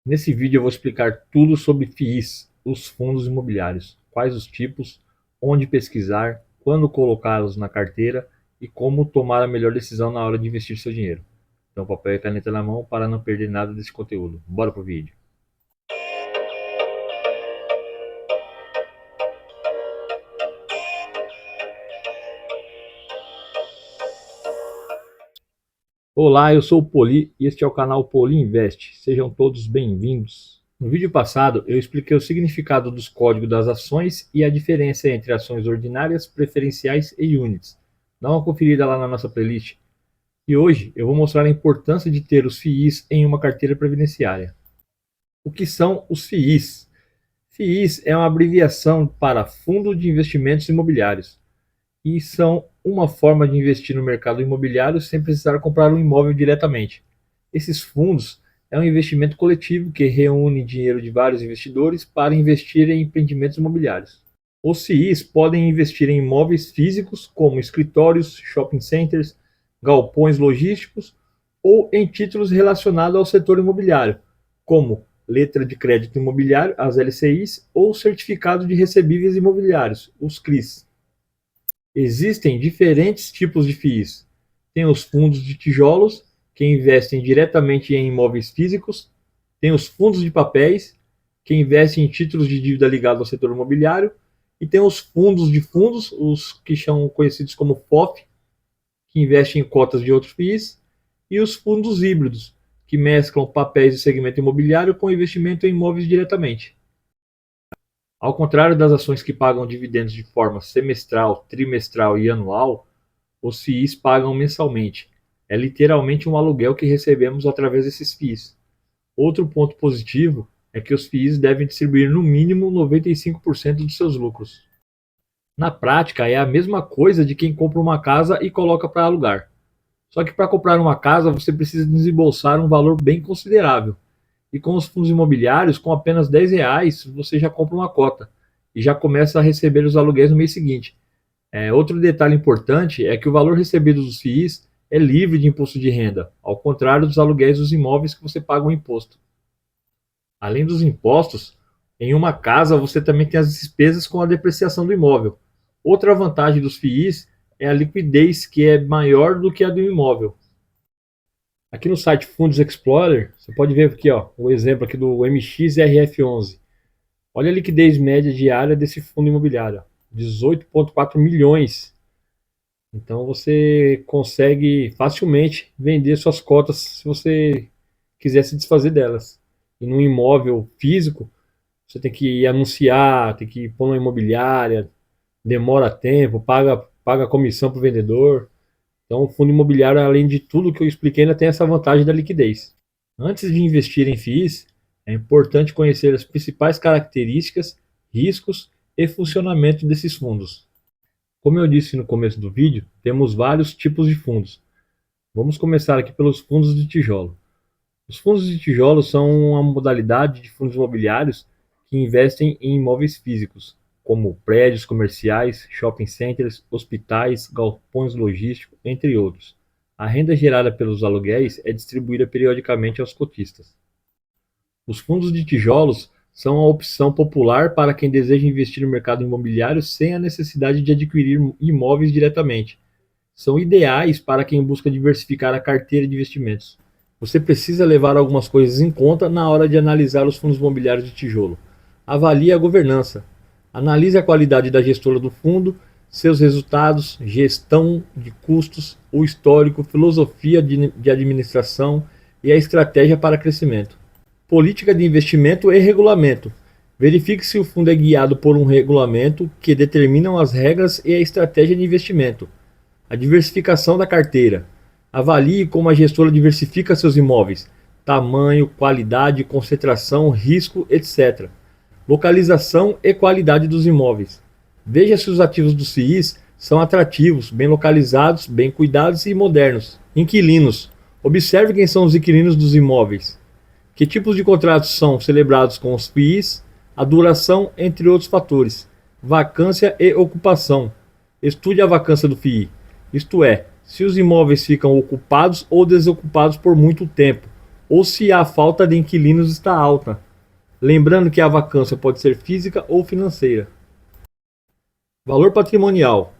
Nesse vídeo eu vou explicar tudo sobre FIIs, os fundos imobiliários, quais os tipos, onde pesquisar, quando colocá-los na carteira e como tomar a melhor decisão na hora de investir seu dinheiro. Então, papel e caneta na mão para não perder nada desse conteúdo. Bora pro vídeo. Olá, eu sou o Poli e este é o canal Poli Invest. Sejam todos bem-vindos. No vídeo passado, eu expliquei o significado dos códigos das ações e a diferença entre ações ordinárias, preferenciais e units. Dá uma conferida lá na nossa playlist. E hoje eu vou mostrar a importância de ter os FIIs em uma carteira previdenciária. O que são os FIIs? FIIs é uma abreviação para Fundo de Investimentos Imobiliários e são uma forma de investir no mercado imobiliário sem precisar comprar um imóvel diretamente. Esses fundos é um investimento coletivo que reúne dinheiro de vários investidores para investir em empreendimentos imobiliários. Os FIIs podem investir em imóveis físicos, como escritórios, shopping centers, galpões logísticos, ou em títulos relacionados ao setor imobiliário, como letra de crédito imobiliário, as LCIs, ou certificado de recebíveis imobiliários, os CRIs. Existem diferentes tipos de FIIs. Tem os fundos de tijolos, que investem diretamente em imóveis físicos. Tem os fundos de papéis, que investem em títulos de dívida ligados ao setor imobiliário. E tem os fundos de fundos, os que são conhecidos como FOF, que investem em cotas de outros FIIs. E os fundos híbridos, que mesclam papéis de segmento imobiliário com investimento em imóveis diretamente. Ao contrário das ações que pagam dividendos de forma semestral, trimestral e anual, os FIIs pagam mensalmente. É literalmente um aluguel que recebemos através desses FIIs. Outro ponto positivo é que os FIIs devem distribuir no mínimo 95% dos seus lucros. Na prática, é a mesma coisa de quem compra uma casa e coloca para alugar. Só que para comprar uma casa você precisa desembolsar um valor bem considerável. E com os fundos imobiliários, com apenas R$ 10, você já compra uma cota e já começa a receber os aluguéis no mês seguinte. Outro detalhe importante é que o valor recebido dos FIIs é livre de imposto de renda, ao contrário dos aluguéis dos imóveis que você paga um imposto. Além dos impostos, em uma casa você também tem as despesas com a depreciação do imóvel. Outra vantagem dos FIIs é a liquidez, que é maior do que a do imóvel. Aqui no site Fundos Explorer, você pode ver aqui, ó, o exemplo aqui do MXRF11. Olha a liquidez média diária desse fundo imobiliário, 18,4 milhões. Então você consegue facilmente vender suas cotas se você quiser se desfazer delas. E num imóvel físico, você tem que anunciar, tem que pôr uma imobiliária, demora tempo, paga comissão para o vendedor. Então, o fundo imobiliário, além de tudo que eu expliquei, ainda tem essa vantagem da liquidez. Antes de investir em FIIs, é importante conhecer as principais características, riscos e funcionamento desses fundos. Como eu disse no começo do vídeo, temos vários tipos de fundos. Vamos começar aqui pelos fundos de tijolo. Os fundos de tijolo são uma modalidade de fundos imobiliários que investem em imóveis físicos, como prédios comerciais, shopping centers, hospitais, galpões logísticos, entre outros. A renda gerada pelos aluguéis é distribuída periodicamente aos cotistas. Os fundos de tijolos são a opção popular para quem deseja investir no mercado imobiliário sem a necessidade de adquirir imóveis diretamente. São ideais para quem busca diversificar a carteira de investimentos. Você precisa levar algumas coisas em conta na hora de analisar os fundos imobiliários de tijolo. Avalie a governança. Analise a qualidade da gestora do fundo, seus resultados, gestão de custos, o histórico, filosofia de administração e a estratégia para crescimento. Política de investimento e regulamento. Verifique se o fundo é guiado por um regulamento que determinam as regras e a estratégia de investimento. A diversificação da carteira. Avalie como a gestora diversifica seus imóveis, tamanho, qualidade, concentração, risco, etc. Localização e qualidade dos imóveis. Veja se os ativos dos FIIs são atrativos, bem localizados, bem cuidados e modernos. Inquilinos. Observe quem são os inquilinos dos imóveis. Que tipos de contratos são celebrados com os FIIs, a duração, entre outros fatores. Vacância e ocupação. Estude a vacância do FII, isto é, se os imóveis ficam ocupados ou desocupados por muito tempo, ou se a falta de inquilinos está alta. Lembrando que a vacância pode ser física ou financeira. Valor patrimonial.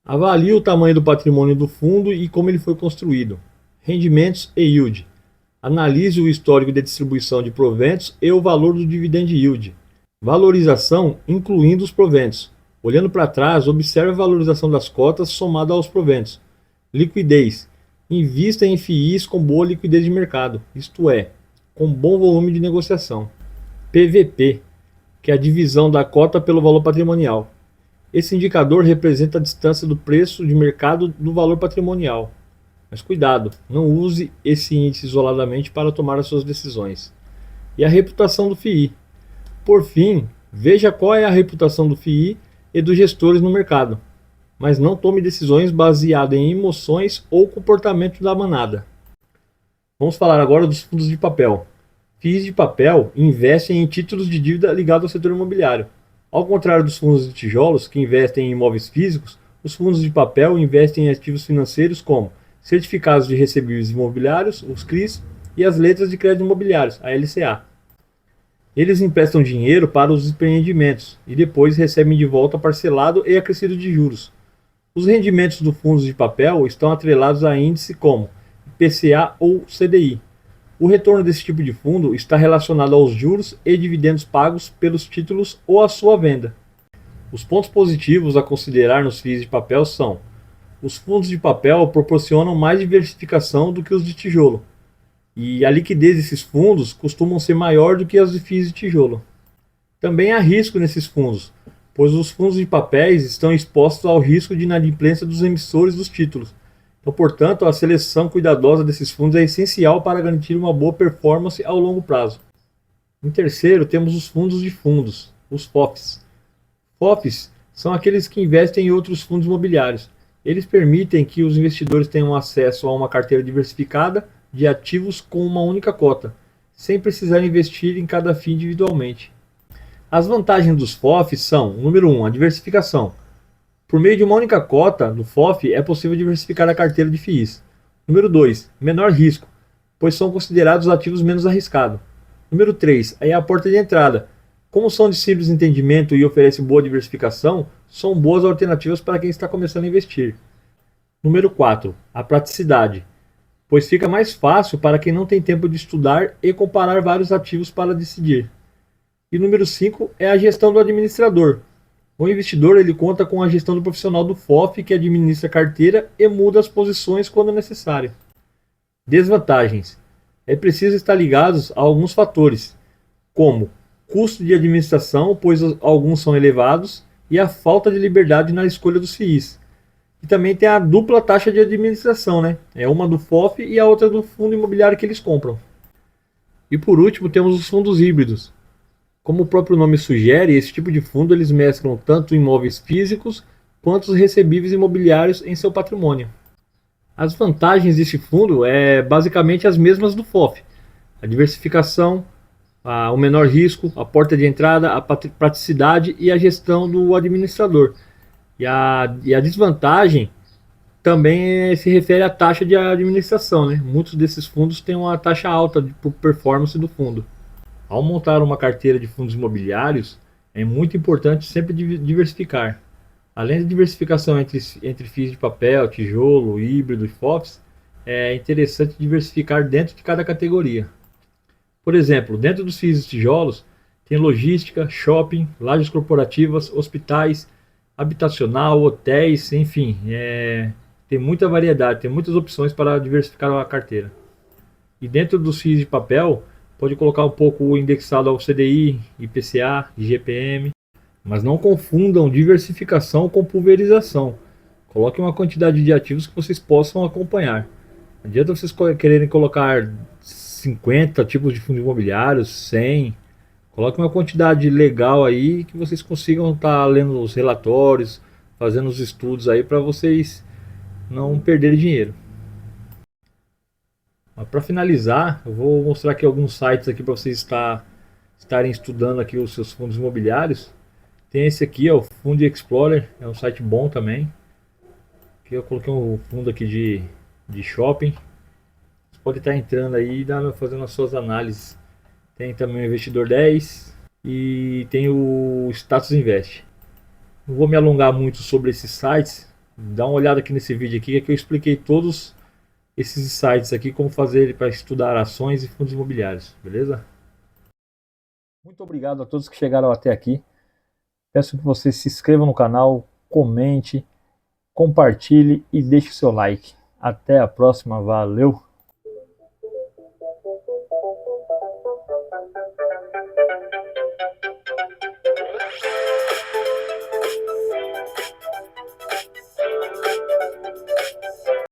Avalie o tamanho do patrimônio do fundo e como ele foi construído. Rendimentos e yield. Analise o histórico de distribuição de proventos e o valor do dividend yield. Valorização, incluindo os proventos. Olhando para trás, observe a valorização das cotas somada aos proventos. Liquidez. Invista em FIIs com boa liquidez de mercado, isto é, com bom volume de negociação. PVP, que é a divisão da cota pelo valor patrimonial. Esse indicador representa a distância do preço de mercado do valor patrimonial. Mas cuidado, não use esse índice isoladamente para tomar as suas decisões. E a reputação do FII. Por fim, veja qual é a reputação do FII e dos gestores no mercado, mas não tome decisões baseadas em emoções ou comportamento da manada. Vamos falar agora dos fundos de papel. FIIs de papel investem em títulos de dívida ligados ao setor imobiliário. Ao contrário dos fundos de tijolos, que investem em imóveis físicos, os fundos de papel investem em ativos financeiros como certificados de recebíveis imobiliários, os CRIs, e as letras de crédito imobiliários, a LCA. Eles emprestam dinheiro para os empreendimentos e depois recebem de volta parcelado e acrescido de juros. Os rendimentos dos fundos de papel estão atrelados a índices como IPCA ou CDI. O retorno desse tipo de fundo está relacionado aos juros e dividendos pagos pelos títulos ou à sua venda. Os pontos positivos a considerar nos FIIs de papel são: os fundos de papel proporcionam mais diversificação do que os de tijolo, e a liquidez desses fundos costumam ser maior do que as de FIIs de tijolo. Também há risco nesses fundos, pois os fundos de papéis estão expostos ao risco de inadimplência dos emissores dos títulos. Então, portanto, a seleção cuidadosa desses fundos é essencial para garantir uma boa performance ao longo prazo. Em terceiro, temos os fundos de fundos, os FOFs. FOFs são aqueles que investem em outros fundos imobiliários. Eles permitem que os investidores tenham acesso a uma carteira diversificada de ativos com uma única cota, sem precisar investir em cada FII individualmente. As vantagens dos FOFs são: número 1, a diversificação. Por meio de uma única cota do FOF, é possível diversificar a carteira de FIIs. Número 2, menor risco, pois são considerados ativos menos arriscados. Número 3, aí é a porta de entrada. Como são de simples entendimento e oferecem boa diversificação, são boas alternativas para quem está começando a investir. Número 4, a praticidade, pois fica mais fácil para quem não tem tempo de estudar e comparar vários ativos para decidir. E número 5 é a gestão do administrador. O investidor ele conta com a gestão do profissional do FOF que administra a carteira e muda as posições quando necessário. Desvantagens. É preciso estar ligados a alguns fatores, como custo de administração, pois alguns são elevados, e a falta de liberdade na escolha dos FIIs. E também tem a dupla taxa de administração, né? É uma do FOF e a outra do fundo imobiliário que eles compram. E por último temos os fundos híbridos. Como o próprio nome sugere, esse tipo de fundo eles mesclam tanto imóveis físicos quanto os recebíveis imobiliários em seu patrimônio. As vantagens desse fundo é basicamente as mesmas do FOF: a diversificação, o menor risco, a porta de entrada, a praticidade e a gestão do administrador. E a desvantagem também se refere à taxa de administração, né? Muitos desses fundos têm uma taxa alta de performance do fundo. Ao montar uma carteira de fundos imobiliários, é muito importante sempre diversificar. Além da diversificação entre FIIs de papel, tijolo, híbrido e FOFs, é interessante diversificar dentro de cada categoria. Por exemplo, dentro dos FIIs de tijolos, tem logística, shopping, lajes corporativas, hospitais, habitacional, hotéis, enfim, tem muita variedade, tem muitas opções para diversificar a carteira. E dentro dos FIIs de papel, pode colocar um pouco indexado ao CDI, IPCA, IGPM, mas não confundam diversificação com pulverização. Coloque uma quantidade de ativos que vocês possam acompanhar. Não adianta vocês quererem colocar 50 tipos de fundos imobiliários, 100. Coloque uma quantidade legal aí que vocês consigam estar lendo os relatórios, fazendo os estudos aí para vocês não perderem dinheiro. Para finalizar, eu vou mostrar aqui alguns sites aqui para vocês estarem estudando aqui os seus fundos imobiliários. Tem esse aqui, ó, o Fund Explorer, é um site bom também. Aqui eu coloquei um fundo aqui de shopping. pode estar entrando aí e fazendo as suas análises. Tem também o Investidor 10 e tem o Status Invest. Não vou me alongar muito sobre esses sites. Dá uma olhada aqui nesse vídeo aqui, que eu expliquei todos esses sites aqui, como fazer para estudar ações e fundos imobiliários, beleza? Muito obrigado a todos que chegaram até aqui. Peço que você se inscreva no canal, comente, compartilhe e deixe o seu like. Até a próxima, valeu!